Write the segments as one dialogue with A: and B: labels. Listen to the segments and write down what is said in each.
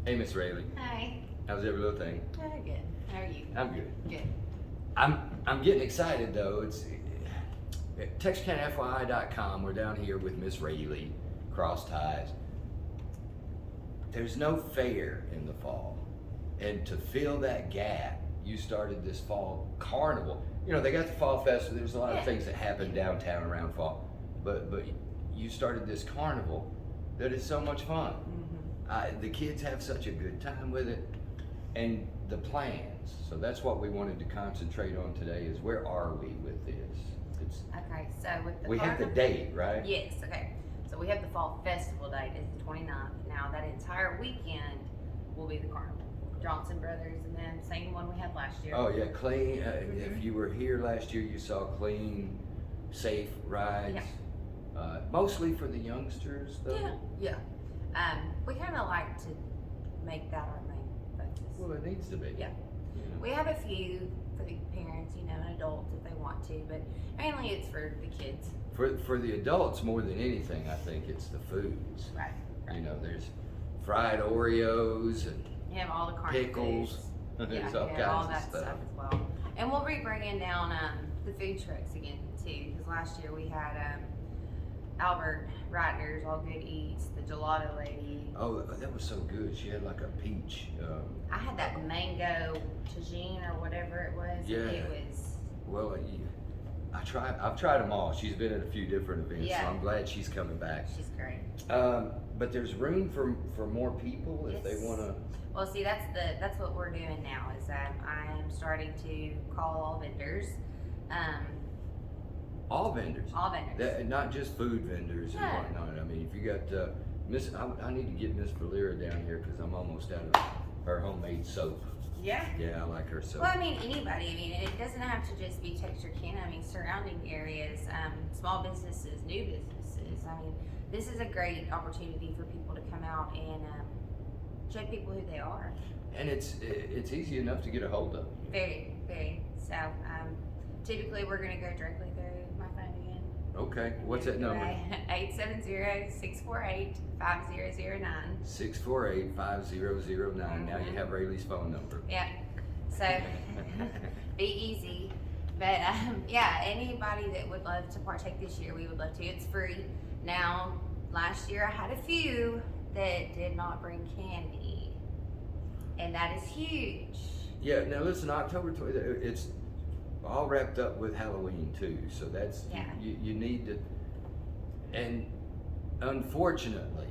A: Hey, Miss Rayleigh.
B: Hi.
A: How's every little thing?
B: Good. How are you?
A: I'm good.
B: Good.
A: I'm getting excited though. It's TexasCountyFYI.com. We're down here with Miss Rayleigh, Crossties. There's no fair in the fall, and to fill that gap, you started this fall carnival. You know, they got the fall festival. There's a lot of things that happen downtown around fall, but you started this carnival that is so much fun. The kids have such a good time with it, and the plans. So that's what we wanted to concentrate on today. Is where are we with this?
B: Okay, so with the
A: We have the date, right?
B: Yes, okay. So we have the fall festival date is the 29th. Now that entire weekend will be the carnival. Johnson Brothers and then same one we had last year.
A: Oh yeah, clean. If you were here last year, you saw clean, safe rides.
B: Yeah.
A: Mostly for the youngsters, though.
B: Yeah. We kind of like to make that our main focus.
A: Well, it needs to be.
B: Yeah.
A: You know.
B: We have a few for the parents, and adults if they want to, but mainly it's for the kids.
A: For the adults, more than anything, I think it's the foods.
B: Right.
A: You know, there's fried Oreos and
B: You have all the carne
A: pickles.
B: foods.
A: There's
B: Yeah,
A: all
B: you have all
A: kinds
B: that
A: of stuff.
B: stuff as well. And we'll be bringing down the food trucks again too, because last year we had Albert Reitner's All Good Eats, the gelato lady.
A: Oh, that was so good. She had like a peach.
B: I had that mango tagine or whatever it was.
A: Yeah.
B: It was.
A: Well, I've tried them all. She's been at a few different events,
B: Yeah.
A: so I'm glad she's coming back.
B: She's great.
A: But there's room for more people if they
B: Yes.
A: want to.
B: Well, see, that's what we're doing now. Is I am starting to call all vendors.
A: All vendors.
B: All vendors.
A: Not just food vendors and
B: No.
A: whatnot. I mean, if you got Miss, I need to get Miss Valera down here because I'm almost out of her homemade soap.
B: Yeah.
A: Yeah, I like her soap.
B: Well, I mean, anybody. I mean, it doesn't have to just be Texarkana. I mean, surrounding areas, small businesses, new businesses. I mean, this is a great opportunity for people to come out and show people who they are.
A: And it's easy enough to get a hold of.
B: Very, very. So, typically we're going to go directly through my phone again.
A: Okay, what's that number?
B: 870-648-5009.
A: 648-5009. Now you have Rayleigh's phone number.
B: Yeah. So, be easy. But yeah, anybody that would love to partake this year, we would love to. It's free. Now, last year I had a few that did not bring candy, and that is huge.
A: Yeah. Now listen, October 20th. It's all wrapped up with Halloween too. So that's you need to. And unfortunately,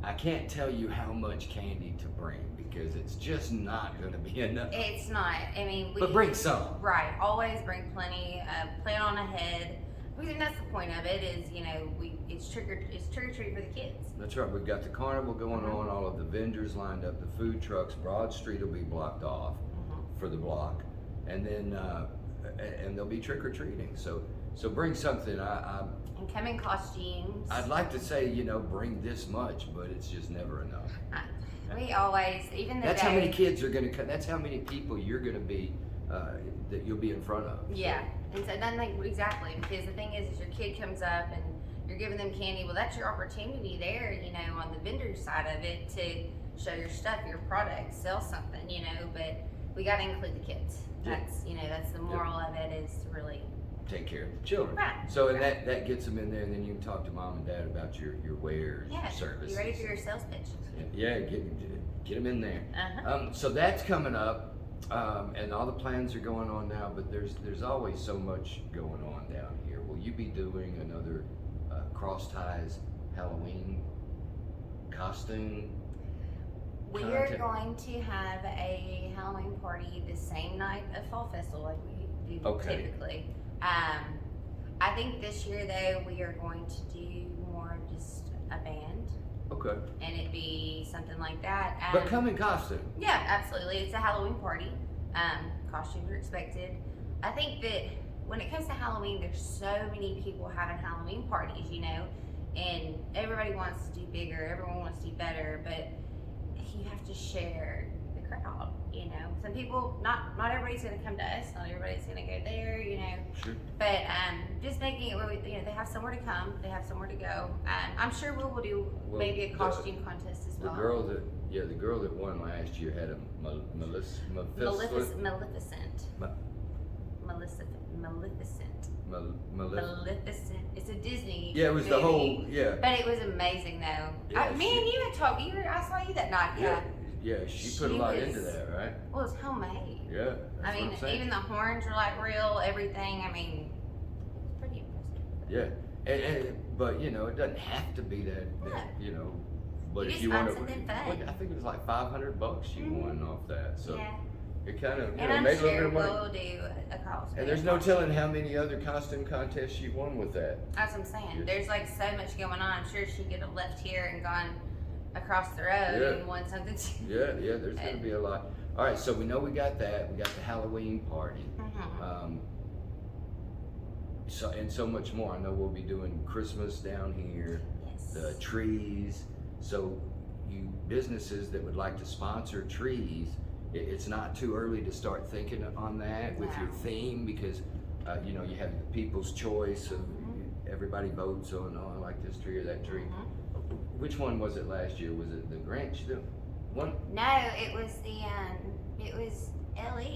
A: I can't tell you how much candy to bring because it's just not going to be enough.
B: It's not. I mean,
A: But bring some.
B: Right. Always bring plenty. Plan on ahead. Because that's the point of it. Is it's trick or treat for the kids.
A: That's right. We've got the carnival going on. All of the vendors lined up. The food trucks. Broad Street will be blocked off for the block, and then and they'll be trick or treating. So bring something.
B: And come in costumes.
A: I'd like to say bring this much, but it's just never enough.
B: We always, even the
A: That's
B: day,
A: how many kids are going to come. That's how many people you're going to be that you'll be in front of.
B: Yeah, and so then exactly, because the thing is your kid comes up and you're giving them candy. Well, that's your opportunity there, on the vendor side of it to show your stuff, your product, sell something, But we got to include the kids. That's that's the moral of it is to really
A: take care of the children.
B: Right.
A: So and that gets them in there, and then you can talk to mom and dad about your wares, your services.
B: You ready for your sales pitch?
A: Yeah, get them in there. So that's coming up, and all the plans are going on now. But there's always so much going on down here. Will you be doing another Crossties Halloween costume?
B: We are going to have a Halloween party the same night of Fall Festival like we do typically. I think this year though we are going to do more of just a band.
A: Okay.
B: And it'd be something like that.
A: But come in costume.
B: Yeah, absolutely. It's a Halloween party. Costumes are expected. I think that when it comes to Halloween, there's so many people having Halloween parties, and everybody wants to do bigger, everyone wants to do better, but you have to share the crowd. You know, some people, not everybody's gonna come to us. Not everybody's gonna go there. You know,
A: Sure.
B: but just making it where we, you know, they have somewhere to come. They have somewhere to go. I'm sure we will do
A: Well,
B: maybe a costume contest as
A: The
B: well.
A: girl that won last year had a Maleficent.
B: Maleficent. It's a Disney.
A: Yeah, it was
B: movie,
A: the whole, yeah.
B: But it was amazing though.
A: Yeah,
B: Me and you had talked. I saw you that night. Yeah.
A: Yeah, she put a lot into that, right?
B: Well, it's homemade.
A: Yeah, that's
B: I mean,
A: what I'm saying.
B: even the horns are like real. Everything. I mean, it's pretty impressive.
A: Yeah, but you know, it doesn't have to be that you know. But
B: You
A: if
B: just
A: you
B: find
A: want to,
B: something fun.
A: I think it was like $500 you won off that. So
B: Yeah.
A: it kind of, you
B: And
A: know,
B: I'm
A: made a little bit
B: sure
A: of money.
B: we'll do a costume.
A: And there's no telling how many other costume contests she won with that.
B: That's what I'm saying.
A: Yeah.
B: There's like so much going on. I'm sure she could have left here and gone across the road
A: Yeah.
B: and won something too.
A: Yeah, there's going to be a lot. All right, so we know we got that. We got the Halloween party.
B: Mhm.
A: So much more. I know we'll be doing Christmas down here,
B: Yes.
A: the trees. So you businesses that would like to sponsor trees, it's not too early to start thinking on that with your
B: No.
A: theme because you know, you have the people's choice of everybody votes on, oh, I like this tree or that tree.
B: Mhm.
A: Which one was it last year? Was it the Grinch? The one?
B: No, it was it was LE. It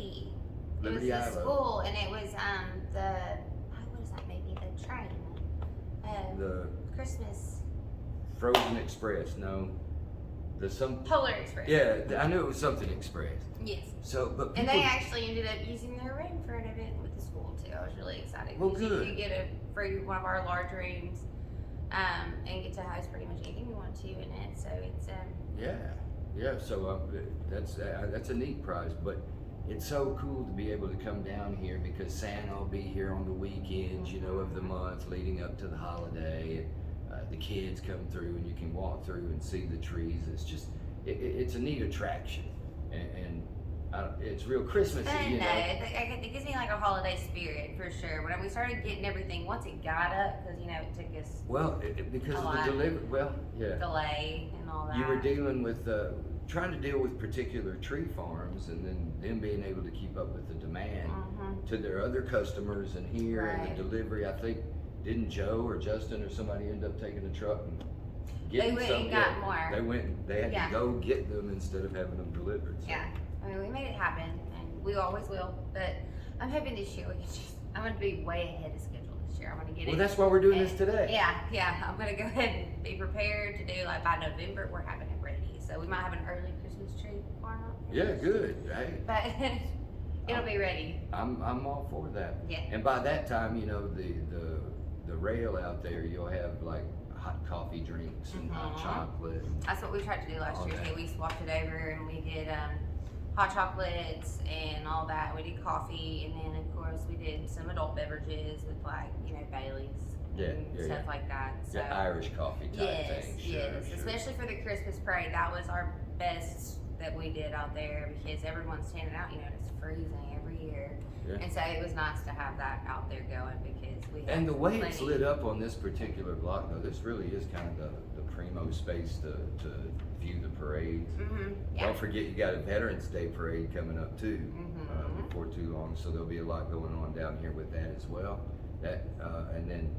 B: was
A: Liberty
B: the
A: Island.
B: school, and it was what is that maybe the train,
A: The
B: Christmas
A: Frozen Express? No, the some.
B: Polar Express.
A: Yeah, I knew it was something Express.
B: Yes.
A: So, but
B: And
A: people,
B: they actually ended up using their room for an event with the school too. I was really excited.
A: Well,
B: 'cause
A: good.
B: You could get a free one of our large rooms, and get to house pretty much anything you want to in it. So it's
A: yeah. So that's a neat prize, but it's so cool to be able to come down here because Santa will be here on the weekends, you know, of the month leading up to the holiday. And, the kids come through, and you can walk through and see the trees. It's just it's a neat attraction, and it's real Christmassy,
B: fun
A: you
B: though.
A: know.
B: It gives me like a holiday spirit for sure. When we started getting everything, once it got up, because you know it took us
A: Well, because
B: A
A: of
B: lot.
A: the delivery. Well, yeah.
B: delay and all that.
A: You were dealing with trying to deal with particular tree farms, and then them being able to keep up with the demand
B: Mhm.
A: to their other customers and here and
B: Right.
A: the delivery. I think didn't Joe or Justin or somebody end up taking a truck and
B: They
A: getting
B: went
A: some?
B: and got more.
A: They went. They had
B: Yeah.
A: to go get them instead of having them delivered. So.
B: Yeah, I mean we made it happen, and we always will. But I'm hoping this year we can just. I'm gonna be way ahead of schedule this year. I'm gonna get
A: Well,
B: it.
A: that's why we're doing this today.
B: Yeah. I'm gonna go ahead and be prepared to do like by November we're having it ready. So we might have an early Christmas tree farm up.
A: Yeah, good. Hey,
B: But it'll be ready.
A: I'm all for that.
B: Yeah.
A: And by that time, you know, the rail out there, you'll have like hot coffee drinks and hot
B: Mhm.
A: chocolate.
B: That's what we tried to do last
A: All
B: year
A: that.
B: too. We swapped it over and we did hot chocolates and all that. We did coffee, and then of course we did some adult beverages with like Baileys
A: Yeah,
B: and
A: yeah,
B: stuff
A: yeah.
B: like that. So
A: Yeah, Irish coffee type
B: yes,
A: thing. Sure,
B: yes,
A: sure.
B: especially for the Christmas parade. That was our best that we did out there because everyone's standing out. You know, it's freezing every year,
A: Yeah.
B: and so it was nice to have that out there going because we.
A: And the
B: had
A: way it's
B: plenty.
A: lit up on this particular block, though, this really is kind of the primo space to view the parades.
B: Mhm, yeah.
A: Don't forget, you got a Veterans Day parade coming up too,
B: Mhm.
A: before too long. So there'll be a lot going on down here with that as well. That and then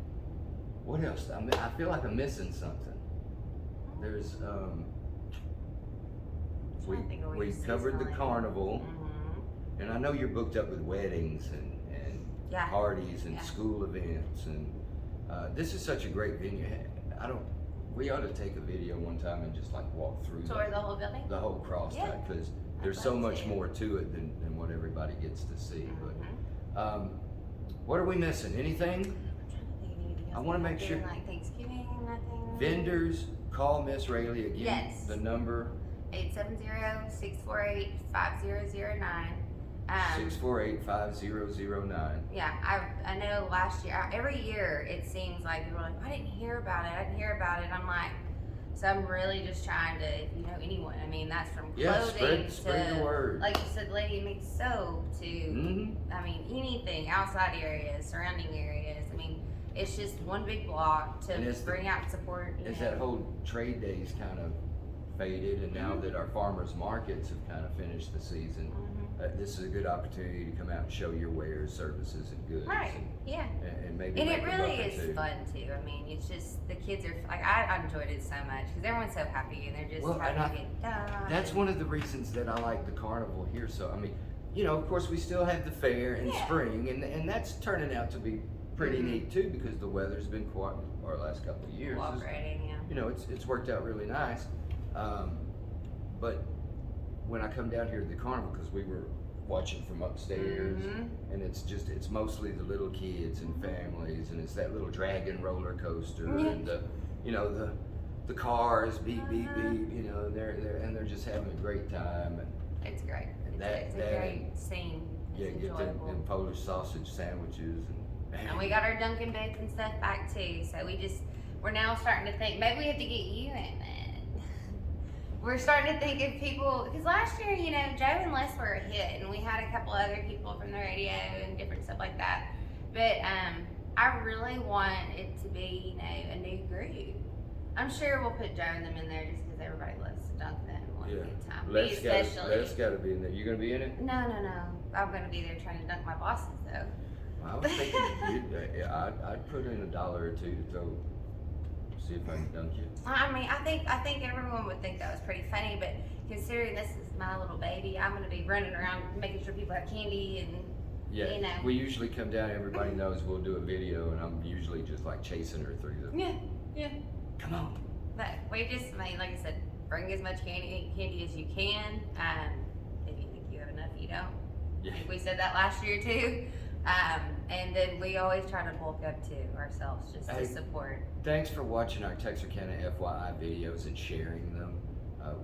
A: what else? I feel like I'm missing something. There's
B: Trying to think of what
A: we
B: you
A: covered the
B: seasonally-
A: carnival,
B: Mhm.
A: and I know you're booked up with weddings and
B: Yeah.
A: parties and
B: Yeah.
A: school events, and this is such a great venue. We ought to take a video one time and just like walk through
B: Tour the whole building.
A: the whole cross
B: Yeah.
A: because
B: I'd
A: there's so
B: love
A: much
B: to.
A: more to it than what everybody gets to see.
B: Mhm.
A: But what are we missing? Anything?
B: I'm trying to think of anything else.
A: I wanna
B: We're
A: make
B: not
A: sure-
B: doing, like Thanksgiving, nothing.
A: Vendors, call Miss Rayleigh again.
B: Yes.
A: The number
B: 870-648-5009.
A: 648-5009.
B: Yeah, I know last year, every year it seems like people are like, I didn't hear about it. I'm like, so I'm really just trying to, if you know anyone, I mean, that's from
A: Yeah,
B: clothing
A: spread
B: to,
A: the word.
B: like you said, Lady makes soap to,
A: Mm-hmm.
B: I mean, anything, outside areas, surrounding areas. I mean, it's just one big block to
A: And it's
B: just bring out and support. You
A: As
B: know.
A: that whole trade days kind of faded, and now that our farmers markets have kind of finished the season, this is a good opportunity to come out and show your wares, services, and goods.
B: Right. Yeah.
A: And maybe
B: And
A: make
B: it
A: a
B: really
A: buck or
B: is
A: two.
B: fun too. I mean, it's just the kids are like I enjoyed it so much because everyone's so happy and they're just
A: Well,
B: happy
A: and
B: to get done.
A: That's one of the reasons that I like the carnival here. So I mean, you know, of course, we still have the fair in spring, and that's turning out to be pretty neat too because the weather's been quite, our last couple of years.
B: Cooperating, yeah.
A: You know, it's worked out really nice. But when I come down here to the carnival, because we were watching from upstairs, and it's mostly the little kids and families, and it's that little dragon roller coaster, and the cars beep beep beep, you know, they're just having a great time. And
B: It's great.
A: And
B: It's a great scene. It's
A: get them
B: enjoyable.
A: Polish sausage sandwiches
B: And we got our Dunkin' booths and stuff back too. So we're now starting to think maybe we have to get you in it. We're starting to think of people because last year, you know, Joe and Les were a hit, and we had a couple other people from the radio and different stuff like that. But I really want it to be, you know, a new group. I'm sure we'll put Joe and them in there just because everybody loves to dunk them and want a good time.
A: Les got to be in there. You gonna be in it?
B: No. I'm gonna be there trying to dunk my bosses though.
A: Well, I was thinking I'd put in $1 or $2 to throw, see if I can dunk you.
B: I mean, I think everyone would think that was pretty funny, but considering this is my little baby, I'm gonna be running around making sure people have candy and you know.
A: We usually come down. Everybody knows we'll do a video, and I'm usually just like chasing her through the.
B: Yeah.
A: Come on.
B: But we just, I mean, like I said, bring as much candy as you can. If you think you have enough, you don't.
A: Yeah.
B: I think we said that last year too. And then we always try to bulk up too ourselves just to support.
A: Thanks for watching our Texarkana FYI videos and sharing them.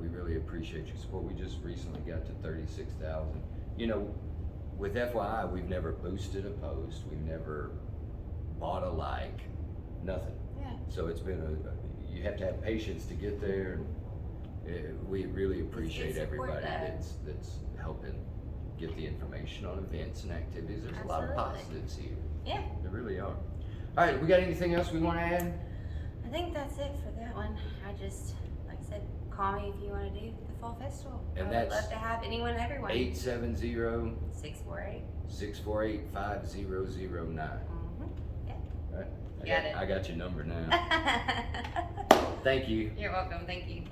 A: We really appreciate your support. We just recently got to 36,000. You know, with FYI, we've never boosted a post. We've never bought a like, nothing.
B: Yeah.
A: So it's been you have to have patience to get there. We really appreciate everybody that's helping get the information on events and activities. There's a lot of positives here.
B: Yeah.
A: There really are. All right, we got anything else we want to add?
B: I think that's it for that one. I just, like I said, call me if you want to do the fall festival.
A: And
B: I would love to have anyone and everyone.
A: 870
B: 648.
A: 648 5009.
B: Yeah.
A: All right.
B: Got it.
A: I got your number now. Thank you.
B: You're welcome. Thank you.